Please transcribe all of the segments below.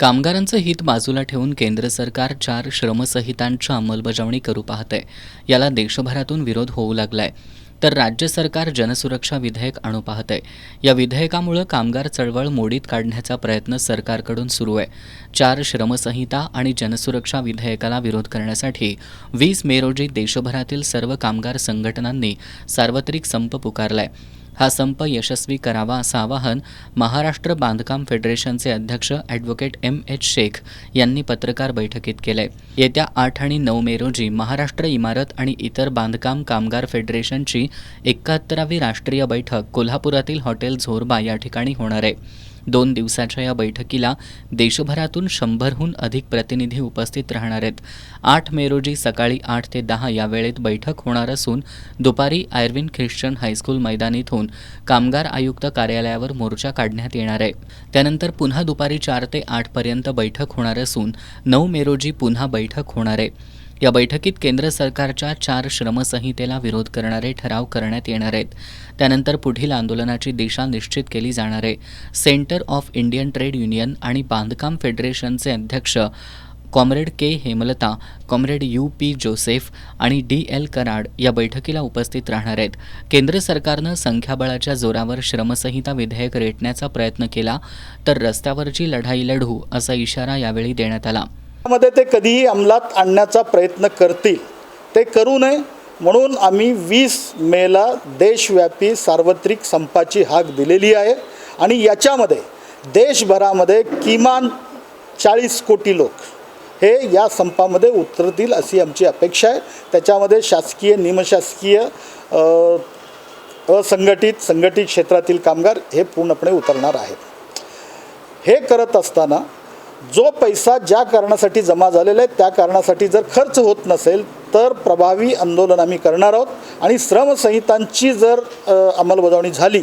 कामगारांचं हित बाजूला ठेवून केंद्र सरकार 4 श्रमसंहितांची अंमलबजावणी करू पाहतंय. याला देशभरातून विरोध होऊ लागलाय. तर राज्य सरकार जनसुरक्षा विधेयक आणू पाहतंय. या विधेयकामुळे कामगार चळवळ मोडीत काढण्याचा प्रयत्न सरकारकडून सुरू आहे. 4 श्रमसंहिता आणि जनसुरक्षा विधेयकाला विरोध करण्यासाठी 20 मे रोजी देशभरातील सर्व कामगार संघटनांनी सार्वत्रिक संप पुकारलाय. हा संप यशस्वी करावा असं आवाहन महाराष्ट्र बांधकाम फेडरेशनचे अध्यक्ष ॲडव्होकेट M.H. शेख यांनी पत्रकार बैठकीत केलंय. येत्या 8 आणि 9 मे रोजी महाराष्ट्र इमारत आणि इतर बांधकाम कामगार फेडरेशनची 71वी राष्ट्रीय बैठक कोल्हापुरातील हॉटेल झोरबा या ठिकाणी होणार आहे. 2 दिवसाच्या या बैठकीला देशभरातून 100हून अधिक प्रतिनिधी उपस्थित राहणार आहेत. 8 मे रोजी सकाळी 8 ते 10 या वेळेत बैठक होणार असून दुपारी आयर्विन ख्रिश्चन हायस्कूल मैदानीतून कामगार आयुक्त कार्यालयावर मोर्चा काढण्यात येणार आहे. त्यानंतर पुन्हा दुपारी 4 ते 8 पर्यंत बैठक होणार असून 9 मे रोजी पुन्हा बैठक होणार आहे. या बैठकीत केंद्र सरकारच्या 4 श्रमसंहितेला विरोध करणारे ठराव करण्यात येणार आहेत. त्यानंतर पुढील आंदोलनाची दिशा निश्चित केली जाणार आहे. Centre of Indian trade union आणि बांधकाम फेडरेशनचे अध्यक्ष कॉम्रेड के हेमलता, कॉम्रेड U.P. जोसेफ आणि D.L. कराड या बैठकीला उपस्थित राहणार आहेत. केंद्र सरकारनं संख्याबळाच्या जोरावर श्रमसंहिता विधेयक रेटण्याचा प्रयत्न केला तर रस्त्यावरची लढाई लढू असा इशारा यावेळी देण्यात आला. मध्ये ते कधीही अंमलात आणण्याचा प्रयत्न करतील, ते करू नये म्हणून आम्ही 20 मेला देशव्यापी सार्वत्रिक संपाची हाक दिलेली आहे आणि याच्यामध्ये देशभरामध्ये किमान 40 कोटी लोक हे या संपामध्ये उतरतील अशी आमची अपेक्षा आहे. त्याच्यामध्ये शासकीय, निमशासकीय, असंघटित, संघटित क्षेत्रातील कामगार हे पूर्णपणे उतरणार आहेत. हे करत असताना जो पैसा ज्या कारणासाठी जमा झालेला आहे त्या कारणासाठी जर खर्च होत नसेल तर प्रभावी आंदोलन आम्ही करणार आहोत आणि श्रमसंहितांची जर अंमलबजावणी झाली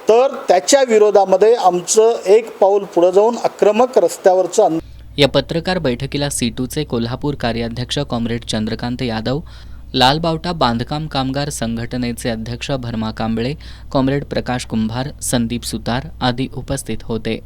तर त्याच्या विरोधामध्ये आमचं एक पाऊल पुढे जाऊन आक्रमक रस्त्यावरचं. या पत्रकार बैठकीला C2चे कोल्हापूर कार्याध्यक्ष कॉम्रेड चंद्रकांत यादव, लालबावटा बांधकाम कामगार संघटनेचे अध्यक्ष भरमा कांबळे, कॉम्रेड प्रकाश कुंभार, संदीप सुतार आदी उपस्थित होते.